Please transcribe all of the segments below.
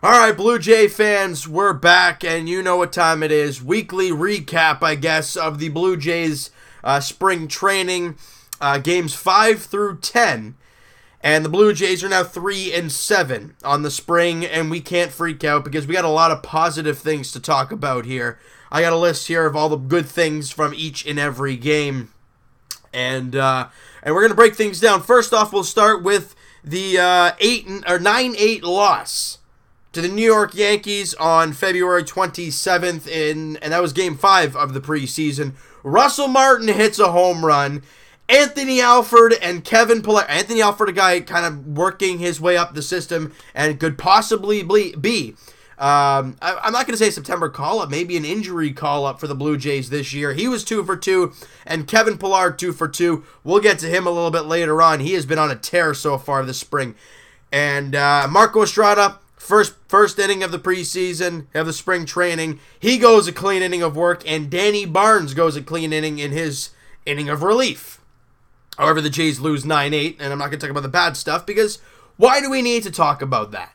All right, Blue Jay fans, we're back, and you know what time it is. Weekly recap, I guess, of the Blue Jays spring training, games 5 through 10. And the Blue Jays are now 3-7 on the spring, and we can't freak out because we got a lot of positive things to talk about here. I got a list here of all the good things from each and every game, and we're gonna break things down. First off, we'll start with the 9-8 loss to the New York Yankees on February 27th, and that was Game 5 of the preseason. Russell Martin hits a home run. Anthony Alford and Kevin Pillar. Anthony Alford, a guy kind of working his way up the system and could possibly be, I'm not going to say September call-up, maybe an injury call-up for the Blue Jays this year. He was 2 for 2, and Kevin Pillar 2 for 2. We'll get to him a little bit later on. He has been on a tear so far this spring. And Marco Estrada, first inning of the preseason, of the spring training, he goes a clean inning of work, and Danny Barnes goes a clean inning in his inning of relief. However, the Jays lose 9-8, and I'm not going to talk about the bad stuff, because why do we need to talk about that?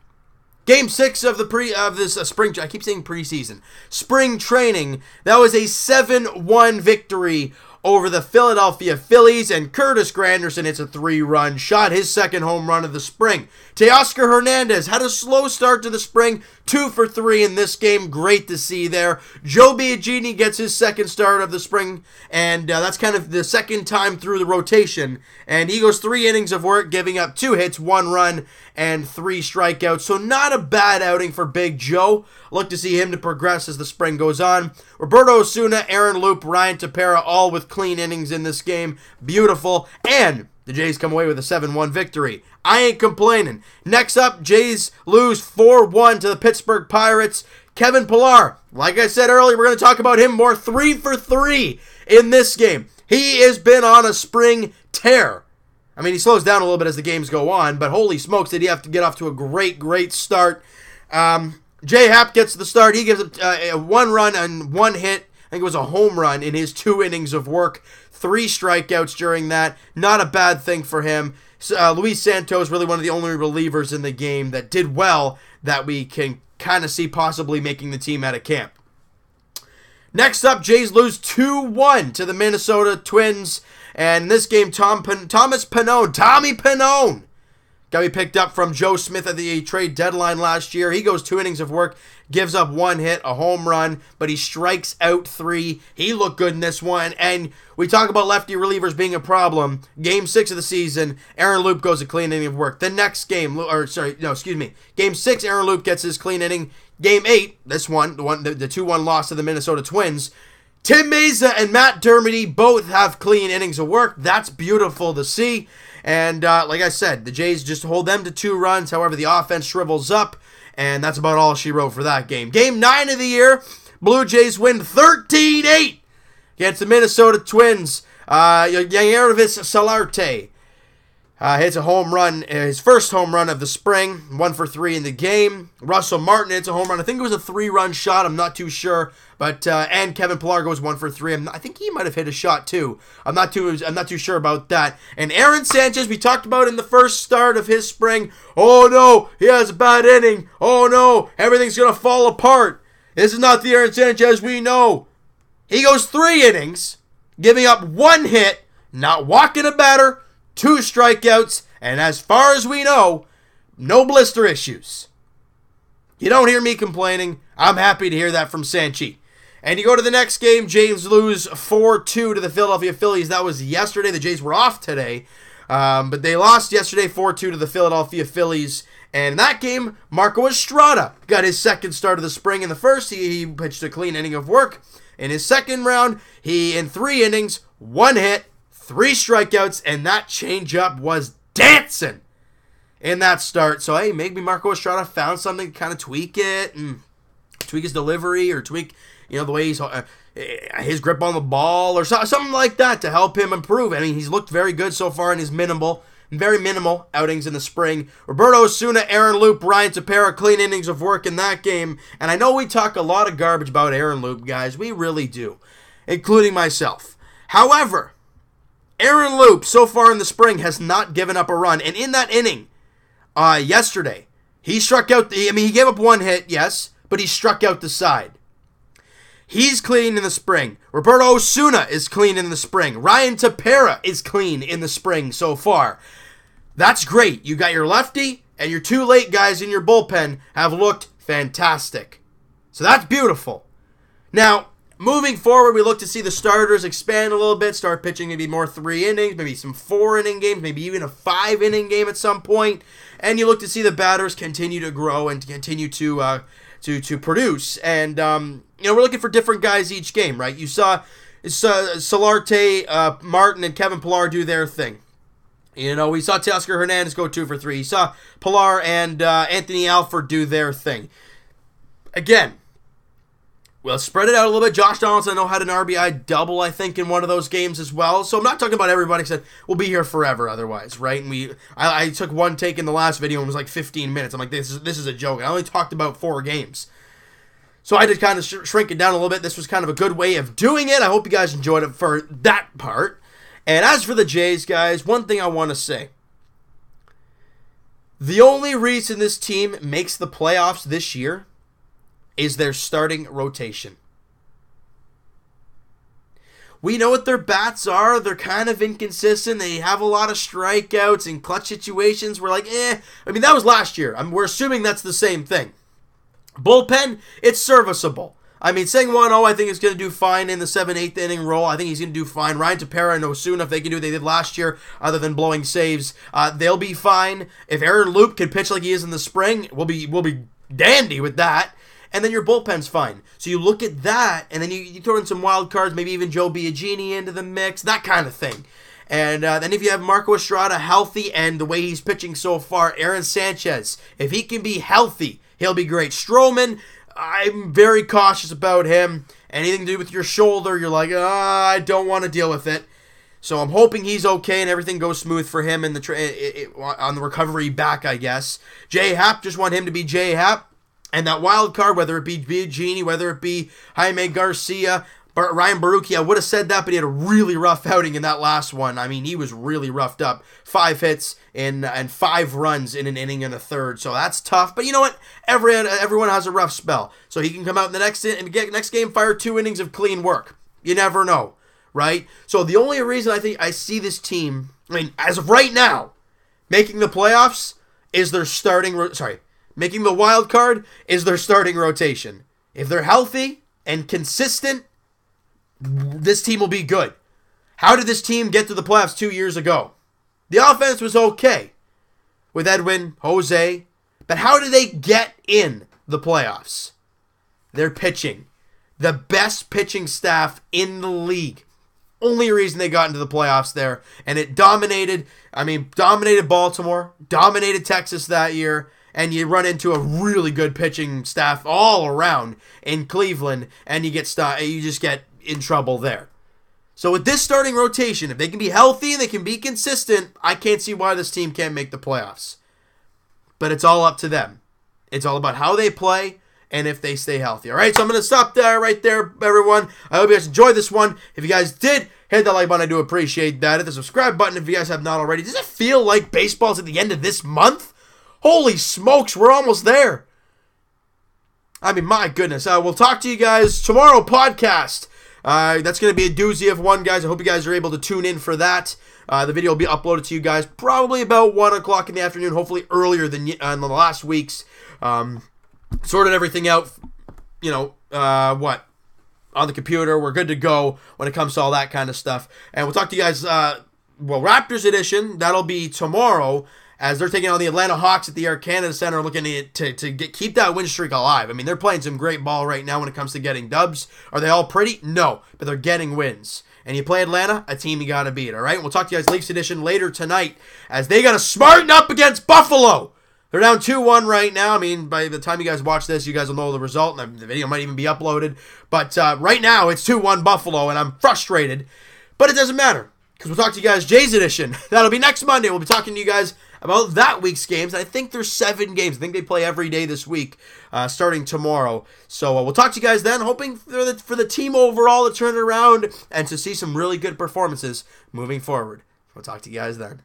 Game 6 of this spring, I keep saying preseason, spring training, that was a 7-1 victory over the Philadelphia Phillies, and Curtis Granderson hits a 3-run shot, his second home run of the spring. Teoscar Hernandez had a slow start to the spring, 2 for 3 in this game, great to see there. Joe Biagini gets his second start of the spring, and that's kind of the second time through the rotation, and he goes 3 innings of work, giving up 2 hits, 1 run, and 3 strikeouts, so not a bad outing for Big Joe. Look to see him to progress as the spring goes on. Roberto Osuna, Aaron Loup, Ryan Tepera, all with clean innings in this game. Beautiful. And the Jays come away with a 7-1 victory. I ain't complaining. Next up, Jays lose 4-1 to the Pittsburgh Pirates. Kevin Pillar, like I said earlier, we're going to talk about him more. 3 for 3 in this game. He has been on a spring tear. I mean, he slows down a little bit as the games go on, but holy smokes, did he have to get off to a great start. Jay Happ gets the start. He gives a 1 run and 1 hit. I think it was a home run in his 2 innings of work. 3 strikeouts during that. Not a bad thing for him. Luis Santos, really one of the only relievers in the game that did well, that we can kind of see possibly making the team out of camp. Next up, Jays lose 2-1 to the Minnesota Twins. And in this game, Tommy Pannone, got me picked up from Joe Smith at the trade deadline last year. He goes 2 innings of work, gives up 1 hit, a home run, but he strikes out 3. He looked good in this one, and we talk about lefty relievers being a problem. Game 6 of the season, Aaron Loup goes a clean inning of work. The next game, Game 6, Aaron Loup gets his clean inning. Game 8, this one, the 2-1 loss to the Minnesota Twins, Tim Meza and Matt Dermody both have clean innings of work. That's beautiful to see. And like I said, the Jays just hold them to 2 runs. However, the offense shrivels up, and that's about all she wrote for that game. Game 9 of the year, Blue Jays win 13-8 against the Minnesota Twins. Yangervis Solarte hits a home run, his first home run of the spring, 1 for 3 in the game. Russell Martin hits a home run. I think it was a 3-run shot. I'm not too sure. But and Kevin Pillar goes 1 for 3. I think he might have hit a shot too. I'm not too sure about that. And Aaron Sanchez, we talked about in the first start of his spring. Oh no, he has a bad inning. Oh no, everything's gonna fall apart. This is not the Aaron Sanchez we know. He goes 3 innings, giving up 1 hit, not walking a batter, 2 strikeouts, and as far as we know, no blister issues. You don't hear me complaining. I'm happy to hear that from Sanchi. And you go to the next game, Jays lose 4-2 to the Philadelphia Phillies. That was yesterday. The Jays were off today. But they lost yesterday 4-2 to the Philadelphia Phillies. And in that game, Marco Estrada got his second start of the spring. In the first, he pitched a clean inning of work. In his second round, in 3 innings, 1 hit, 3 strikeouts, and that changeup was dancing in that start. So, hey, maybe Marco Estrada found something to kind of tweak it and tweak his delivery or tweak, the way he's his grip on the ball or something like that to help him improve. I mean, he's looked very good so far in his very minimal outings in the spring. Roberto Osuna, Aaron Loup, Ryan Tepera, clean innings of work in that game. And I know we talk a lot of garbage about Aaron Loup, guys. We really do, including myself. However, Aaron Loup, so far in the spring, has not given up a run. And in that inning yesterday, He struck out, he gave up one hit, yes, but he struck out the side. He's clean in the spring. Roberto Osuna is clean in the spring. Ryan Tepera is clean in the spring so far. That's great. You got your lefty and your two late guys in your bullpen have looked fantastic. So that's beautiful. Now, moving forward, we look to see the starters expand a little bit, start pitching maybe more 3 innings, maybe some 4-inning games, maybe even a 5-inning game at some point. And you look to see the batters continue to grow and continue to produce. And, we're looking for different guys each game, right? You saw Solarte, Martin, and Kevin Pillar do their thing. We saw Teoscar Hernandez go 2 for 3. You saw Pillar and Anthony Alford do their thing. Again, we'll spread it out a little bit. Josh Donaldson, I know, had an RBI double, I think, in one of those games as well. So I'm not talking about everybody because we'll be here forever otherwise, right? And I took one take in the last video and it was like 15 minutes. I'm like, this is a joke. I only talked about 4 games. So I did kind of shrink it down a little bit. This was kind of a good way of doing it. I hope you guys enjoyed it for that part. And as for the Jays, guys, one thing I want to say. The only reason this team makes the playoffs this year is their starting rotation. We know what their bats are. They're kind of inconsistent. They have a lot of strikeouts and clutch situations. We're like, that was last year. We're assuming that's the same thing. Bullpen, it's serviceable. Saying 1-0, I think is going to do fine in the 7th, 8th inning role. I think he's going to do fine. Ryan Tepera and Osuna, if they can do what they did last year, other than blowing saves, they'll be fine. If Aaron Loup can pitch like he is in the spring, we'll be dandy with that. And then your bullpen's fine. So you look at that, and then you throw in some wild cards, maybe even Joe Biagini into the mix, that kind of thing. And then if you have Marco Estrada healthy and the way he's pitching so far, Aaron Sanchez, if he can be healthy, he'll be great. Stroman, I'm very cautious about him. Anything to do with your shoulder, you're like, I don't want to deal with it. So I'm hoping he's okay and everything goes smooth for him on the recovery back, I guess. J Happ, just want him to be J Happ. And that wild card, whether it be Biagini, whether it be Jaime Garcia, Ryan Baruchi, I would have said that, but he had a really rough outing in that last one. He was really roughed up. 5 hits and 5 runs in an inning and a third, so that's tough. But you know what? Everyone has a rough spell. So he can come out in the next game, fire 2 innings of clean work. You never know, right? So the only reason I think I see this team, as of right now, making the playoffs is their making the wild card is their starting rotation. If they're healthy and consistent, this team will be good. How did this team get to the playoffs 2 years ago? The offense was okay with Edwin, Jose, but how did they get in the playoffs? Their pitching. The best pitching staff in the league. Only reason they got into the playoffs there. And it dominated Baltimore, dominated Texas that year, and you run into a really good pitching staff all around in Cleveland, and you just get in trouble there. So with this starting rotation, if they can be healthy and they can be consistent, I can't see why this team can't make the playoffs. But it's all up to them. It's all about how they play and if they stay healthy. All right, so I'm going to stop there right there, everyone. I hope you guys enjoyed this one. If you guys did, hit that like button. I do appreciate that. Hit the subscribe button if you guys have not already. Does it feel like baseball's at the end of this month? Holy smokes, we're almost there. My goodness. We'll talk to you guys tomorrow podcast. That's going to be a doozy of one, guys. I hope you guys are able to tune in for that. The video will be uploaded to you guys probably about 1 o'clock in the afternoon, hopefully earlier than in the last week's. Sorted everything out, on the computer. We're good to go when it comes to all that kind of stuff. And we'll talk to you guys, Raptors edition, that'll be tomorrow, as they're taking on the Atlanta Hawks at the Air Canada Center, looking to keep that win streak alive. They're playing some great ball right now when it comes to getting dubs. Are they all pretty? No, but they're getting wins. And you play Atlanta, a team you got to beat, all right? We'll talk to you guys Leafs edition later tonight, as they got to smarten up against Buffalo. They're down 2-1 right now. By the time you guys watch this, you guys will know the result, and the video might even be uploaded. But right now, it's 2-1 Buffalo, and I'm frustrated. But it doesn't matter, because we'll talk to you guys Jays edition. That'll be next Monday. We'll be talking to you guys about that week's games. I think there's 7 games. I think they play every day this week, starting tomorrow. So we'll talk to you guys then, hoping for the team overall to turn it around and to see some really good performances moving forward. We'll talk to you guys then.